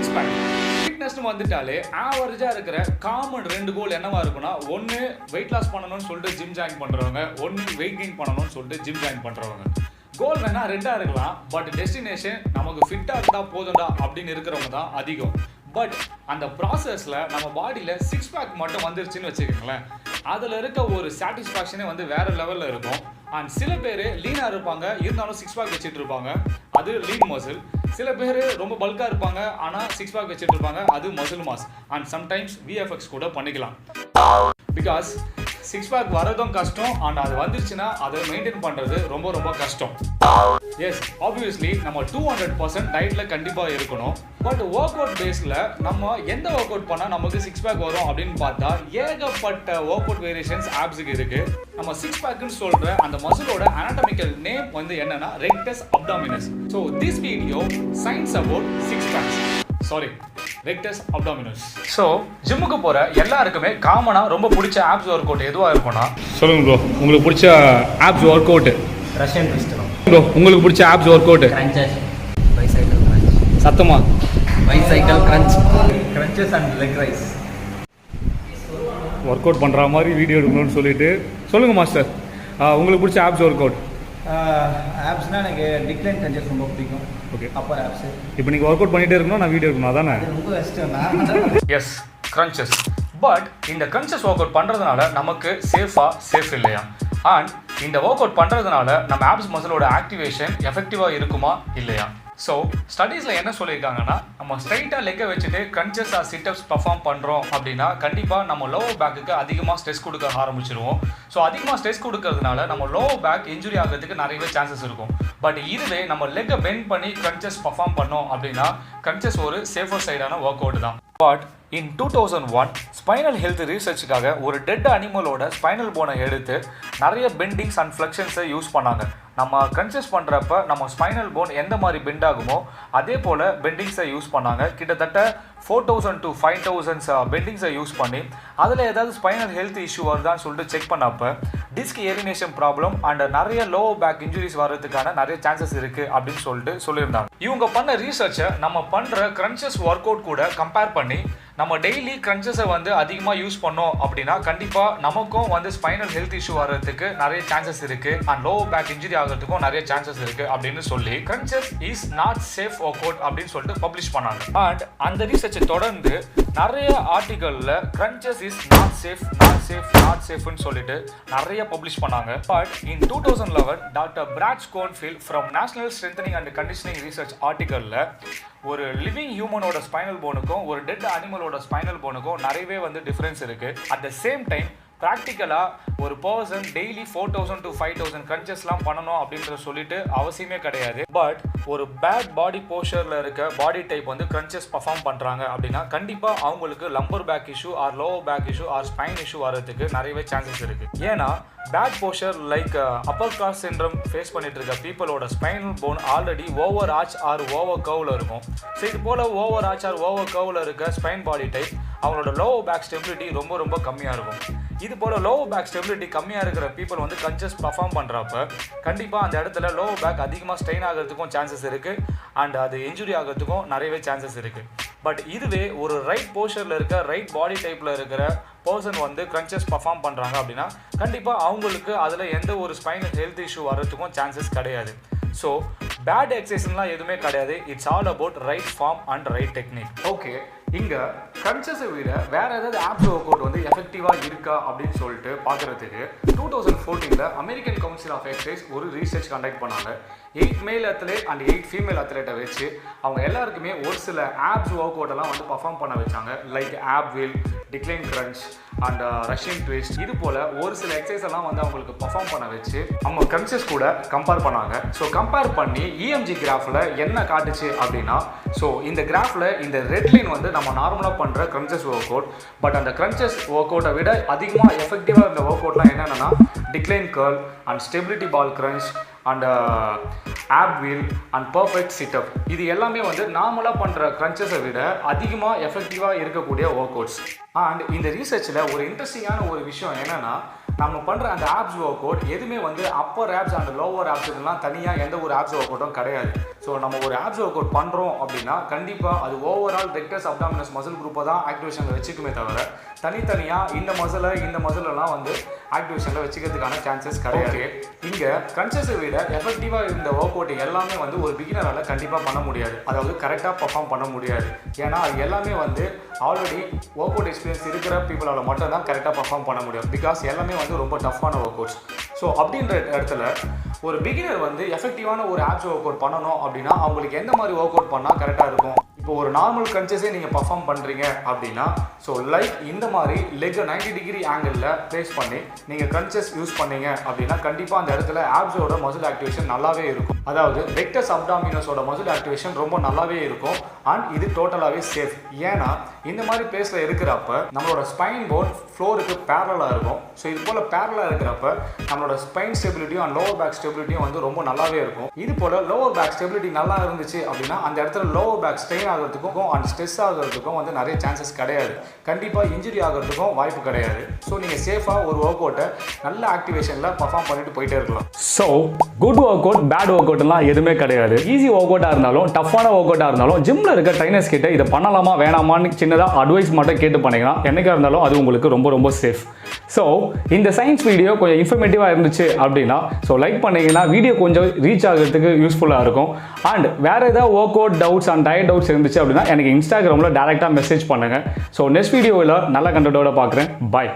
Six pack. ஃபிட்னஸ்னு வந்துட்டாலே ஆவரேஜாக இருக்கிற காமன் 2 கோல் என்னவா இருக்குன்னா, ஒன்று வெயிட் லாஸ் பண்ணணும்னு சொல்லிட்டு ஜிம் ஜாயின் பண்ணுறவங்க, ஒன்று வெயிட் கெயின் பண்ணணும்னு சொல்லிட்டு ஜிம் ஜாயின் பண்ணுறவங்க. கோல் வேணா 2 இருக்கலாம், பட் டெஸ்டினேஷன் நமக்கு ஃபிட்டாக இருந்தால் போதும்டா அப்படின்னு இருக்கிறவங்க தான் அதிகம். பட் அந்த ப்ராசஸில் நம்ம பாடியில் சிக்ஸ் பேக் மட்டும் வந்துருச்சுன்னு வச்சுக்கோங்களேன், அதில் இருக்க ஒரு சாட்டிஸ்ஃபேக்ஷனே வந்து வேறு லெவலில் இருக்கும். அண்ட் சில பேர் லீனாக இருப்பாங்க, இருந்தாலும் சிக்ஸ் பேக் வச்சுட்டு இருப்பாங்க, அது லீன் மசில். சில பேர் ரொம்ப பல்காக இருப்பாங்க, ஆனால் சிக்ஸ் பேக் வச்சுட்டு இருப்பாங்க, அது muscle mass. And sometimes VFX கூட பண்ணிக்கலாம். பிகாஸ் சிக்ஸ் பேக் வரதும் கஷ்டம், அண்ட் அது வந்துருச்சுன்னா அதை மெயின்டைன் பண்ணுறது ரொம்ப ரொம்ப கஷ்டம். எஸ், ஆப்வியஸ்லி நம்ம 200% டயட்டில் கண்டிப்பாக இருக்கணும். பட் ஒர்க் அவுட் பேஸில் நம்ம எந்த ஒர்க் அவுட் பண்ணால் நமக்கு சிக்ஸ் பேக் வரும் அப்படின்னு பார்த்தா ஏகப்பட்ட ஒர்க் அவுட் வேரியேஷன்ஸ் ஆப்ஸுக்கு இருக்குது. நம்ம சிக்ஸ் பேக்குன்னு சொல்கிற அந்த மசிலோட அனாட்டமிக்கல் நேம் வந்து என்னன்னா rectus abdominis. So this video science about six packs, sorry rectus abdominis. So ஜிம்முக்கு போகிற எல்லாருக்குமே காமனாக ரொம்ப பிடிச்ச ஆப்ஸ் ஒர்க் அவுட் எதுவாக இருக்கும்னா, சொல்லுங்க ப்ரோ, உங்களுக்கு பிடிச்ச abs workout? Russian twist bro. உங்களுக்கு பிடிச்ச abs workout? Crunches, bicycle crunch. சத்தமா? Bicycle crunch, crunches and leg raise. Workout பண்ணுற மாதிரி வீடியோ எடுக்கணும்னு சொல்லிட்டு சொல்லுங்கள் மாஸ்டர், உங்களுக்கு பிடிச்ச ஆப்ஸ் ஒர்க் அவுட்? ஆப்ஸ்னால் எனக்கு டிக்ளைன் கிரன்ச்சஸ் ரொம்ப பிடிக்கும். Okay, upper abs. இப்போ நீங்கள் ஒர்க் அவுட் பண்ணிகிட்டே இருக்கணும், நான் வீடியோ எடுக்கணும், அதானே? ரொம்ப கஷ்டம். Yes, crunches. பட் இந்த கிரன்ச்சஸ் ஒர்க் அவுட் பண்ணுறதுனால நமக்கு சேஃப் இல்லையா? அண்ட் இந்த ஒர்க் அவுட் பண்ணுறதுனால நம்ம ஆப்ஸ் மசிலோட ஆக்டிவேஷன் எஃபெக்டிவாக இருக்குமா இல்லையா? ஸோ ஸ்டடீஸில் என்ன சொல்லியிருக்காங்கன்னா, நம்ம ஸ்ட்ரைட்டாக லெக்கை வச்சுட்டு கிரன்ச்சஸ் ஆர் சிட்டப்ஸ் பர்ஃபார்ம் பண்ணுறோம் அப்படின்னா கண்டிப்பாக நம்ம லோவர் பேக்குக்கு அதிகமாக ஸ்ட்ரெஸ் கொடுக்க ஆரம்பிச்சிருவோம். ஸோ அதிகமாக ஸ்ட்ரெஸ் கொடுக்கறதுனால நம்ம லோவர் பேக் இன்ஜுரி ஆகிறதுக்கு நிறையவே சான்சஸ் இருக்கும். பட் இதுவே நம்ம லெக்கை பெண்ட் பண்ணி கிரன்ச்சஸ் பர்ஃபார்ம் பண்ணோம் அப்படின்னா கிரன்ச்சஸ் ஒரு சேஃபர் சைடான ஒர்க் அவுட் தான். பட் இன் 2001 ஸ்பைனல் ஹெல்த் ரீசர்ச்சுக்காக ஒரு டெட் அனிமலோட ஸ்பைனல் போனை எடுத்து நிறைய பெண்டிங்ஸ் அண்ட் ஃப்ளெக்ஷன்ஸை யூஸ் பண்ணாங்க. நம்ம கிரன்ச்சஸ் பண்ணுறப்ப நம்ம ஸ்பைனல் போன் எந்த மாதிரி பெண்ட் ஆகுமோ அதே போல் பெண்டிங்ஸை யூஸ் பண்ணாங்க. கிட்டத்தட்ட 4000 to 5000 பெண்டிங்ஸை யூஸ் பண்ணி அதில் ஏதாவது ஸ்பைனல் ஹெல்த் இஷ்யூ வருதான்னு சொல்லிட்டு செக் பண்ணப்போ டிஸ்க் ஏரினேஷன் ப்ராப்ளம் அண்ட் நிறைய லோவர் பேக் இன்ஜுரிஸ் வர்றதுக்கான நிறைய சான்சஸ் இருக்குது அப்படின்னு சொல்லியிருந்தாங்க. இவங்க பண்ண ரீசர்ச்சை நம்ம பண்ணுற கிரன்ச்சஸ் ஒர்க் அவுட் கூட கம்பேர் பண்ணி நம்ம டெய்லி கிரன்ச்சஸை வந்து அதிகமாக யூஸ் பண்ணோம் அப்படின்னா கண்டிப்பாக நமக்கும் வந்து ஸ்பைனல் ஹெல்த் இஷ்யூ வர்றதுக்கு நிறைய சான்சஸ் இருக்குது அண்ட் லோவர் பேக் இன்ஜுரி ஆகிறதுக்கும் நிறைய சான்சஸ் இருக்குது அப்படின்னு சொல்லி crunches is not safe workout அப்படின்னு சொல்லிட்டு பப்ளிஷ் பண்ணாங்க. அண்ட் அந்த ரீசர்ச்சை தொடர்ந்து நிறைய ஆர்டிகல்ல கிரன்ச்சஸ் இஸ் நாட் சேஃப்னு சொல்லிட்டு நிறைய பப்ளிஷ் பண்ணாங்க. But in 2011 doctor Brad Schoenfeld from national strengthening and conditioning research ஆர்டிகல்ல ஒரு லிவிங் ஹியூமனோட ஸ்பைனல் போனுக்கும் ஒரு டெட் அனிமலோட ஸ்பைனல் போனுக்கும் நிறையவே வந்து டிஃப்ரென்ஸ் இருக்குது. அட் த சேம் டைம் ப்ராக்டிக்கலாக ஒரு பர்சன் டெய்லி 4000 to 5000 கிரன்ச்சஸ்லாம் பண்ணணும் அப்படின்ற சொல்லிட்டு அவசியமே கிடையாது. பட் ஒரு பேட் பாடி போஸ்டரில் இருக்க பாடி டைப் வந்து கிரன்ச்சஸ் பர்ஃபார்ம் பண்ணுறாங்க அப்படின்னா கண்டிப்பாக அவங்களுக்கு lumbar back issue or lower back issue or spine issue வர்றதுக்கு நிறையவே சான்சஸ் இருக்குது. ஏன்னா bad posture like upper cross syndrome face பண்ணிட்டு இருக்க பீப்புளோட spinal bone already over arch or over கர்வில் இருக்கும். ஸோ இது போல் ஓவர் ஆர்ச் ஆர் ஓவர் கர்வில் இருக்க ஸ்பைன் பாடி டைப் அவங்களோட லோவர் பேக் ஸ்டெபிலிட்டி ரொம்ப ரொம்ப கம்மியாக இருக்கும். இது போல் லோவர் பேக் ஸ்டெபிலிட்டி கம்மியாக இருக்கிற பீப்புள் வந்து கிரன்ச்சஸ் பர்ஃபார்ம் பண்ணுறப்ப கண்டிப்பாக அந்த இடத்துல லோவர் பேக் அதிகமாக ஸ்ட்ரெயின் ஆகிறதுக்கும் சான்சஸ் இருக்குது அண்ட் அது இன்ஜுரி ஆகிறதுக்கும் நிறையவே சான்சஸ் இருக்குது. பட் இதுவே ஒரு ரைட் போஸ்டரில் இருக்க ரைட் பாடி டைப்பில் இருக்கிற பர்சன் வந்து கிரன்ச்சஸ் பர்ஃபார்ம் பண்ணுறாங்க அப்படின்னா கண்டிப்பாக அவங்களுக்கு அதில் எந்த ஒரு ஸ்பைனல் ஹெல்த் இஷ்யூ வர்றதுக்கும் சான்சஸ் கிடையாது. ஸோ பேட் எக்ஸசைஸ்லாம் எதுவுமே கிடையாது. It's all about right form and right technique. Okay, இங்கே கிரன்ச்சஸை விட வேறு ஏதாவது ஆப்ஸ் ஒர்க் அவுட் வந்து எஃபெக்டிவாக இருக்கா அப்படின்னு சொல்லிட்டு பார்க்குறதுக்கு 2014 அமெரிக்கன் கவுன்சில் ஆஃப் எக்ஸசைஸ் ஒரு ரீசர்ச் கண்டக்ட் பண்ணாங்க. 8 மேல் அத்லெட் அண்ட் 8 ஃபீமேல் அத்லெட்டை வச்சு அவங்க எல்லாருக்குமே ஒரு சில ஆப்ஸ் ஒர்க் அவுட்டெல்லாம் வந்து பர்ஃபார்ம் பண்ண வச்சாங்க. Like ab wheel, decline crunch and Russian twist. இது போல் ஒரு சில எக்ஸசைஸ் எல்லாம் வந்து அவங்களுக்கு பர்ஃபார்ம் பண்ண வச்சு அவங்க கிரன்ச்சஸ் கூட கம்பேர் பண்ணாங்க. ஸோ கம்பேர் பண்ணி இஎம்ஜி கிராஃபில் என்ன காட்டுச்சு அப்படின்னா, ஸோ இந்த கிராஃபில் இந்த ரெட் லைன் வந்து நம்ம நார்மலாக பண்ணுற கிரன்ச்சஸ் ஒர்க் அவுட். பட் அந்த கிரன்ச்சஸ் ஒர்க் அவுட்டை விட அதிகமாக எஃபெக்டிவாக இருந்த ஒர்க் அவுட்லாம் என்னென்னா decline curl and stability ball crunch and ab wheel and perfect sit-up. இது எல்லாமே வந்து நார்மலாக பண்ணுற கிரன்ச்சஸை விட அதிகமாக எஃபெக்டிவாக இருக்கக்கூடிய ஒர்க் அவுட்ஸ். அண்ட் இந்த ரீசர்ச்சில் ஒரு இன்ட்ரெஸ்டிங்கான ஒரு விஷயம் என்னென்னா, நம்ம பண்ணுற அந்த ஆப்ஸ் ஒர்க் அவுட் எதுவுமே வந்து அப்பர் ஆப்ஸ் அண்ட் லோவர் ஆப்ஸுக்கெல்லாம் தனியாக எந்த ஒரு ஆப்ஸ் ஒர்க் அவுட்டும் கிடையாது. ஸோ நம்ம ஒரு ஆப்ஸ் ஒர்க் அவுட் பண்ணுறோம் அப்படின்னா கண்டிப்பாக அது ஓவரால் ரெக்டஸ் அப்டாமினஸ் மசில் குரூப்பை தான் ஆக்டிவேஷனில் வச்சுக்குமே தவிர தனித்தனியாக இந்த மசிலெல்லாம் வந்து ஆக்டிவேஷனில் வச்சுக்கிறதுக்கான சான்சஸ் கிடையாது. இங்கே கன்சஸை விட எஃபெக்டிவாக இருந்த ஒர்க் அவுட் எல்லாமே வந்து ஒரு பிகினரால் கண்டிப்பாக பண்ண முடியாது, அதாவது கரெக்டாக பர்ஃபார்ம் பண்ண முடியாது. ஏன்னா அது எல்லாமே வந்து ஆல்ரெடி ஒர்க் அவுட் எக்ஸ்பீரியன்ஸ் இருக்கிற பீப்புளால் மட்டும் தான் கரெக்டாக பர்ஃபார்ம் பண்ண முடியும். பிகாஸ் எல்லாமே வந்து ரொம்ப டஃப்பான ஒர்க் அவுட்ஸ். ஸோ அப்படின்ற இடத்துல ஒரு பிகினர் வந்து எஃபெக்டிவான ஒரு ஆப்ஸ் ஒர்க் அவுட் பண்ணணும் அப்படின்னா அவங்களுக்கு எந்த மாதிரி ஒர்க் அவுட் பண்ணால் கரெக்டாக இருக்கும்? இப்போ ஒரு நார்மல் கன்சஸே நீங்கள் பர்ஃபார்ம் பண்ணுறீங்க அப்படின்னா ஸோ லைக் இந்த மாதிரி லெக்கை 90 டிகிரி ஆங்கிளில் ப்ளேஸ் பண்ணி நீங்கள் கன்சஸ் யூஸ் பண்ணீங்க அப்படின்னா கண்டிப்பாக அந்த இடத்துல ஆப்ஸோட மசில் ஆக்டிவேஷன் நல்லாவே இருக்கும். அதாவது ரெக்டஸ் அப்டாமினஸோட மசில் ஆக்டிவேஷன் ரொம்ப நல்லாவே இருக்கும் அண்ட் இது டோட்டலாகவே சேஃப். ஏன்னா இந்த மாதிரி பிளேஸில் இருக்கிறப்ப நம்மளோட ஸ்பைன் போன் ஃப்ளோருக்கு பேரலாக இருக்கும். ஸோ இது போல் பேரலாக இருக்கிறப்ப நம்மளோட ஸ்பைன் ஸ்டெபிலிட்டியும் அண்ட் லோவர் பேக் ஸ்டெபிலிட்டியும் வந்து ரொம்ப நல்லாவே இருக்கும். இது போல் லோவர் பேக் ஸ்டெபிலிட்டி நல்லா இருந்துச்சு அப்படின்னா அந்த இடத்துல லோவர் பேக் ஸ்ட்ரெயின் ஆகிறதுக்கும் அண்ட் ஸ்ட்ரெஸ் ஆகிறதுக்கும் வந்து நிறைய சான்சஸ் கிடையாது. கண்டிப்பாக இன்ஜுரி ஆகிறதுக்கும் வாய்ப்பு கிடையாது. ஸோ நீங்கள் சேஃபாக ஒரு ஒர்க் அவுட்டை நல்ல ஆக்டிவேஷனில் பர்ஃபார்ம் பண்ணிட்டு போயிட்டே இருக்கலாம். So good workout bad ஒர்க் அவுட்லாம் எதுவுமே கிடையாது. ஈஸி ஒர்க் அவுட்டாக இருந்தாலும் டஃப்பான ஒர்க் அவுட்டாக இருந்தாலும் ஜிம்மில் இருக்க ட்ரைனர்ஸ் கிட்ட இதை பண்ணலாமா வேணாமான்னு சின்னதாக அட்வைஸ் மட்டும் கேட்டு பண்ணிங்கன்னா என்னைக்காக இருந்தாலும் அது உங்களுக்கு ரொம்ப ரொம்ப சேஃப். ஸோ இந்த சயின்ஸ் வீடியோ கொஞ்சம் இன்ஃபர்மேட்டிவாக இருந்துச்சு அப்படின்னா ஸோ லைக் பண்ணிங்கன்னா வீடியோ கொஞ்சம் ரீச் ஆகிறதுக்கு யூஸ்ஃபுல்லாக இருக்கும். அண்ட் வேறு ஏதாவது work out doubts and diet doubts இருந்துச்சு அப்படின்னா எனக்கு இன்ஸ்டாகிராமில் டேரெக்டாக மெசேஜ் பண்ணுங்கள். ஸோ நெக்ஸ்ட் வீடியோவில் நல்ல கண்டென்ட்டோட பார்க்குறேன். பாய்.